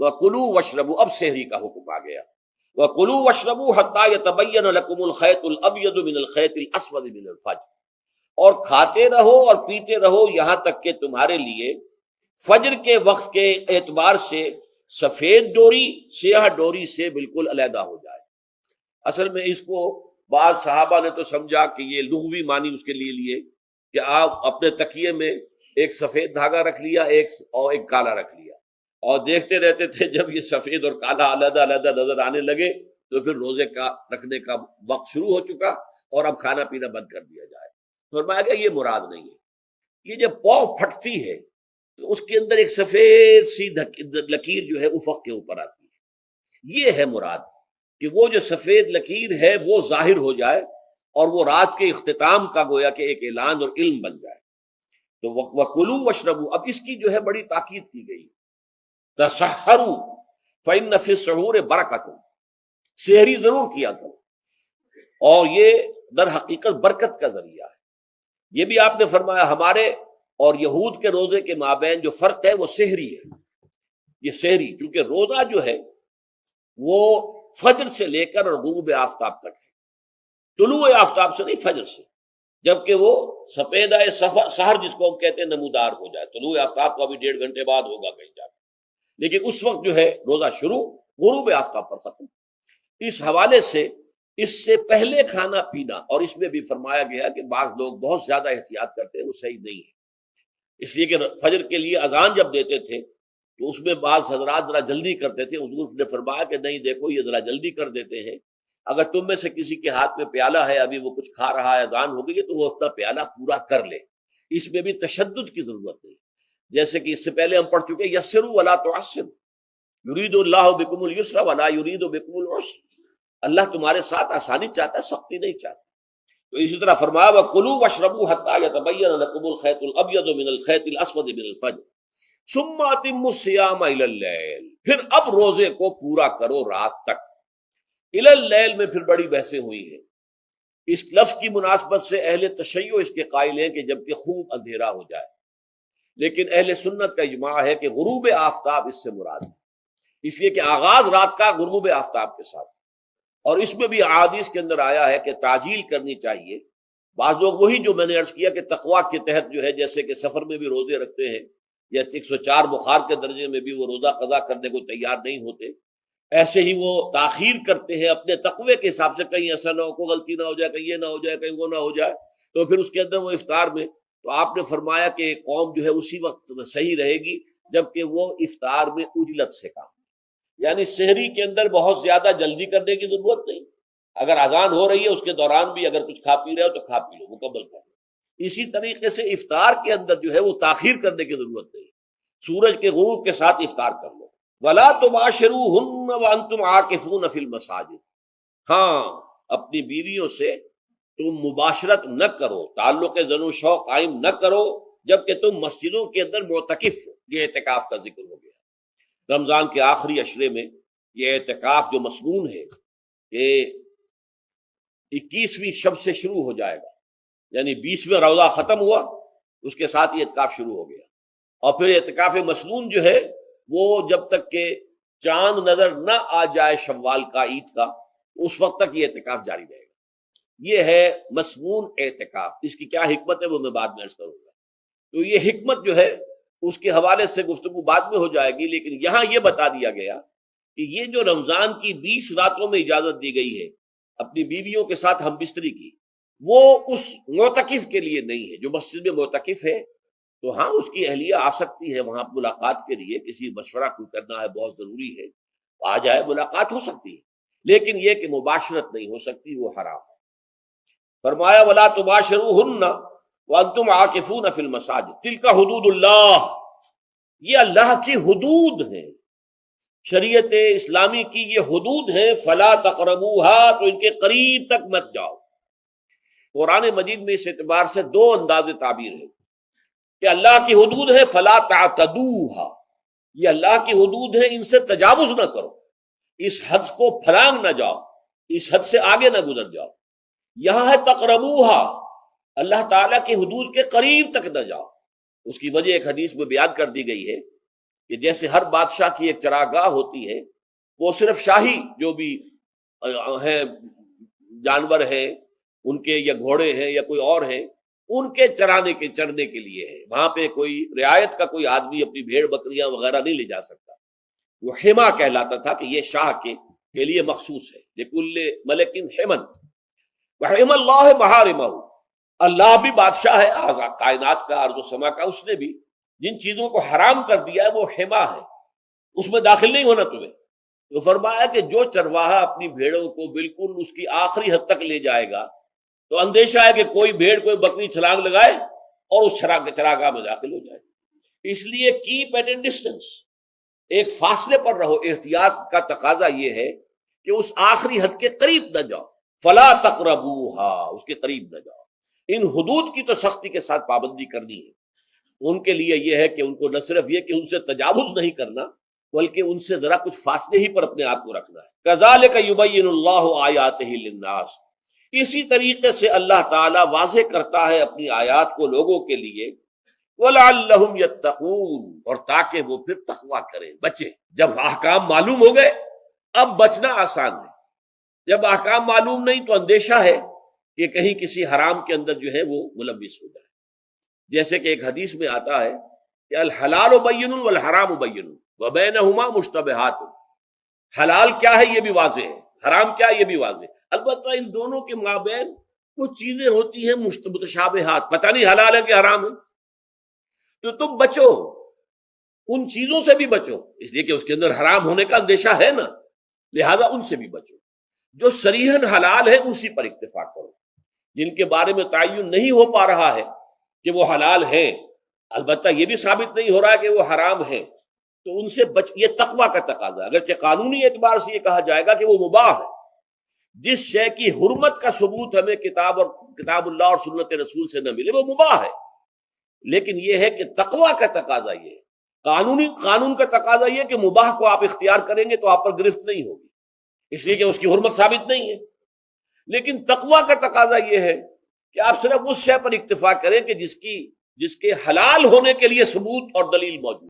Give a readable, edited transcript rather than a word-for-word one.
وَكُلُوا وَاشْرَبُوا، اب سحری کا حکم آ گیا، وَكُلُوا وَاشْرَبُوا حَتَّى يَتَبَيَّنَ لَكُمُ الْخَيْطُ الْأَبْيَضُ مِنَ الْخَيْطِ الْأَسْوَدِ مِنَ الْفَجْرِ، اور کھاتے رہو اور پیتے رہو یہاں تک کہ تمہارے لیے فجر کے وقت کے اعتبار سے سفید ڈوری سیاہ ڈوری سے بالکل علیحدہ ہو جائے۔ اصل میں اس کو بعض صحابہ نے تو سمجھا کہ یہ لغوی معنی اس کے لیے کہ آپ اپنے تکیے میں ایک سفید دھاگا رکھ لیا ایک کالا رکھ لیا، اور دیکھتے رہتے تھے جب یہ سفید اور کالا علیحدہ علیحدہ نظر آنے لگے تو پھر روزے کا رکھنے کا وقت شروع ہو چکا اور اب کھانا پینا بند کر دیا جائے۔ فرمایا گیا یہ مراد نہیں ہے، یہ جب پاؤں پھٹتی ہے تو اس کے اندر ایک سفید سی لکیر جو ہے افق کے اوپر آتی ہے، یہ ہے مراد کہ وہ جو سفید لکیر ہے وہ ظاہر ہو جائے اور وہ رات کے اختتام کا گویا کہ ایک اعلان اور علم بن جائے۔ تو وَكُلُوا وَاشْرَبُوا، اب اس کی جو ہے بڑی تاکید کی گئی، تسحروا فإن فی السحور برکۃ، سحری ضرور کیا کرو، اور یہ در حقیقت برکت کا ذریعہ ہے۔ یہ بھی آپ نے فرمایا ہمارے اور یہود کے روزے کے مابین جو فرق ہے وہ سحری ہے، یہ سحری، کیونکہ روزہ جو ہے وہ فجر سے لے کر اور غروب آفتاب تک ہے، طلوع آفتاب سے نہیں، فجر سے، جبکہ وہ سفیدہ سحر جس کو ہم کہتے ہیں نمودار ہو جائے، طلوع آفتاب کا بھی 1.5 گھنٹے بعد ہوگا کہیں جا کے، لیکن اس وقت جو ہے روزہ شروع، غروب آفتاب پر ختم۔ اس حوالے سے اس سے پہلے کھانا پینا، اور اس میں بھی فرمایا گیا کہ بعض لوگ بہت زیادہ احتیاط کرتے ہیں، وہ صحیح نہیں ہے، اس لیے کہ فجر کے لیے اذان جب دیتے تھے تو اس میں بعض حضرات ذرا جلدی کرتے تھے، حضور نے فرمایا کہ نہیں دیکھو یہ ذرا جلدی کر دیتے ہیں، اگر تم میں سے کسی کے ہاتھ میں پیالہ ہے ابھی وہ کچھ کھا رہا ہے اذان ہو گئی ہے تو وہ اپنا پیالہ پورا کر لے، اس میں بھی تشدد کی ضرورت نہیں، جیسے کہ اس سے پہلے ہم پڑھ چکے یسروا ولا تعسروا یرید اللہ بکم اليسر ولا یرید بکم العسر، اللہ تمہارے ساتھ آسانی چاہتا ہے، سختی نہیں چاہتا۔ تو اسی طرح فرمایا وَكُلُوا وَاشْرَبُوا حَتَّى يَتَبَيَّنَ لَكُمُ الْخَيْطُ الْأَبْيَضُ مِنَ الْخَيْطِ الْأَسْوَدِ مِنَ الْفَجْرِ ثُمَّ أَتِمُّوا الصِّيَامَ إِلَى اللَّيْلِ، پھر اب روزے کو پورا کرو رات تک۔ إِلَى اللَّيْلِ میں پھر بڑی بحثیں ہوئی ہیں، اس لفظ کی مناسبت سے اہل تشیع اس کے قائل ہیں کہ جبکہ خوب اندھیرا ہو جائے، لیکن اہل سنت کا اجماع ہے کہ غروب آفتاب اس سے مراد ہے، اس لیے کہ آغاز رات کا غروب آفتاب کے ساتھ، اور اس میں بھی احادیث کے اندر آیا ہے کہ تعجیل کرنی چاہیے۔ بعض لوگ وہی جو میں نے عرض کیا کہ تقویٰ کے تحت جو ہے جیسے کہ سفر میں بھی روزے رکھتے ہیں یا 104 بخار کے درجے میں بھی وہ روزہ قضا کرنے کو تیار نہیں ہوتے، ایسے ہی وہ تاخیر کرتے ہیں اپنے تقوی کے حساب سے، کہیں ایسا نہ ہو، کوئی غلطی نہ ہو جائے، کہیں یہ نہ ہو جائے، کہیں وہ نہ ہو جائے، تو پھر اس کے اندر وہ افطار میں، تو آپ نے فرمایا کہ قوم جو ہے اسی وقت میں صحیح رہے گی جبکہ وہ افطار میں عجلت سے کام، یعنی سحری کے اندر بہت زیادہ جلدی کرنے کی ضرورت نہیں، اگر اذان ہو رہی ہے اس کے دوران بھی اگر کچھ کھا پی رہے ہو تو کھا پی لو، مکمل کر لو۔ اسی طریقے سے افطار کے اندر جو ہے وہ تاخیر کرنے کی ضرورت نہیں، سورج کے غروب کے ساتھ افطار کر لو۔ وَلَا تُبَاشِرُوهُنَّ وَأَنْتُمْ عَاكِفُونَ فِي الْمَسَاجِدِ، ہاں اپنی بیویوں سے تم مباشرت نہ کرو، تعلق زن و شوق قائم نہ کرو جبکہ تم مسجدوں کے اندر معتکف ہو۔ یہ اعتکاف کا ذکر ہو گیا، رمضان کے آخری عشرے میں یہ اعتکاف جو مسنون ہے کہ 21ویں شب سے شروع ہو جائے گا، یعنی 20واں روزہ ختم ہوا اس کے ساتھ یہ اعتکاف شروع ہو گیا، اور پھر اعتکاف مسنون جو ہے وہ جب تک کہ چاند نظر نہ آ جائے شوال کا، عید کا، اس وقت تک یہ اعتکاف جاری رہے گا۔ یہ ہے مسنون اعتکاف، اس کی کیا حکمت ہے وہ میں بعد میں عرض کروں گا۔ تو یہ حکمت جو ہے اس کے حوالے سے گفتگو بعد میں ہو جائے گی، لیکن یہاں یہ بتا دیا گیا کہ یہ جو رمضان کی 20 راتوں میں اجازت دی گئی ہے اپنی بیویوں کے ساتھ ہم بستری کی، وہ اس معتکف کے لیے نہیں ہے۔ جو مسجد میں معتکف ہے تو ہاں اس کی اہلیہ آ سکتی ہے وہاں ملاقات کے لیے، کسی مشورہ کوئی کرنا ہے بہت ضروری ہے آ جائے، ملاقات ہو سکتی ہے، لیکن یہ کہ مباشرت نہیں ہو سکتی، وہ حرام ہے۔ فرمایا وَلَا تُبَاشِرُوهُنَّ وَأَنْتُمْ عَاكِفُونَ فِي الْمَسَاجِدِ تِلْكَ حُدُودُ اللَّهِ، یہ اللہ کی حدود ہیں، شریعت اسلامی کی یہ حدود ہیں، فَلَا تَقْرَبُوهَا، تو ان کے قریب تک مت جاؤ۔ قرآن مجید میں اس اعتبار سے دو انداز تعبیر ہے کہ اللہ کی حدود ہے فَلَا تَعْتَدُوهَا، یہ اللہ کی حدود ہے، ان سے تجاوز نہ کرو، اس حد کو پھلانگ نہ جاؤ، اس حد سے آگے نہ گزر جاؤ۔ یہاں ہے تقربوها، اللہ تعالیٰ کی حدود کے قریب تک نہ جاؤ۔ اس کی وجہ ایک حدیث میں بیان کر دی گئی ہے کہ جیسے ہر بادشاہ کی ایک چراگاہ ہوتی ہے، وہ صرف شاہی جو بھی ہیں جانور ہیں ان کے، یا گھوڑے ہیں یا کوئی اور ہیں، ان کے چرنے کے لیے ہے، وہاں پہ کوئی رعایت کا کوئی آدمی اپنی بھیڑ بکریاں وغیرہ نہیں لے جا سکتا۔ وہ حما کہلاتا تھا کہ یہ شاہ کے لیے مخصوص ہے، لکل ملک حمن وحم اللہ محارمہ، اللہ بھی بادشاہ ہے کائنات کا، ارض و سما کا، اس نے بھی جن چیزوں کو حرام کر دیا ہے وہ حما ہے، اس میں داخل نہیں ہونا تمہیں۔ تو فرمایا کہ جو چرواہا اپنی بھیڑوں کو بالکل اس کی آخری حد تک لے جائے گا تو اندیشہ ہے کہ کوئی بھیڑ کوئی بکری چھلانگ لگائے اور اس چراگاہ میں داخل ہو جائے۔ اس لیے کیپ ایٹ اے ڈسٹینس، ایک فاصلے پر رہو۔ احتیاط کا تقاضا یہ ہے کہ اس آخری حد کے قریب نہ جاؤ، فلا تقربوہا، اس کے قریب نہ جاؤ۔ ان حدود کی تو سختی کے ساتھ پابندی کرنی ہے۔ ان کے لیے یہ ہے کہ ان کو نہ صرف یہ کہ ان سے تجاوز نہیں کرنا، بلکہ ان سے ذرا کچھ فاصلے ہی پر اپنے آپ کو رکھنا ہے۔ کذالک یبین اللہ آیاتہ للناس، اسی طریقے سے اللہ تعالیٰ واضح کرتا ہے اپنی آیات کو لوگوں کے لیے، وَلَعَلَّهُمْ يَتَّقُونَ، اور تاکہ وہ پھر تقویٰ کریں، بچیں۔ جب احکام معلوم ہو گئے اب بچنا آسان ہے، جب احکام معلوم نہیں تو اندیشہ ہے کہ کہیں کسی حرام کے اندر جو ہے وہ ملوث ہو جائے۔ جیسے کہ ایک حدیث میں آتا ہے کہ الحلال بین والحرام بین وبینہما مشتبہات، حلال کیا ہے یہ بھی واضح ہے، حرام کیا ہے یہ بھی واضح ہے، البتہ ان دونوں کے مابین کچھ چیزیں ہوتی ہیں متشابہات، پتہ نہیں حلال ہے کہ حرام ہے، تو تم بچو، ان چیزوں سے بھی بچو، اس لیے کہ اس کے اندر حرام ہونے کا اندیشہ ہے نا، لہذا ان سے بھی بچو۔ جو صریحاً حلال ہے اسی پر اکتفا کرو، جن کے بارے میں تعین نہیں ہو پا رہا ہے کہ وہ حلال ہیں، البتہ یہ بھی ثابت نہیں ہو رہا ہے کہ وہ حرام ہیں، تو ان سے یہ تقویٰ کا تقاضا ہے۔ اگرچہ قانونی اعتبار سے یہ کہا جائے گا کہ وہ مباح ہے، جس شے کی حرمت کا ثبوت ہمیں کتاب اللہ اور سنت رسول سے نہ ملے وہ مباح ہے، لیکن یہ ہے کہ تقویٰ کا تقاضا یہ ہے، قانون کا تقاضا یہ کہ مباح کو آپ اختیار کریں گے تو آپ پر گرفت نہیں ہوگی، اس لیے کہ اس کی حرمت ثابت نہیں ہے، لیکن تقویٰ کا تقاضا یہ ہے کہ آپ صرف اس شے پر اکتفا کریں کہ جس کے حلال ہونے کے لیے ثبوت اور دلیل موجود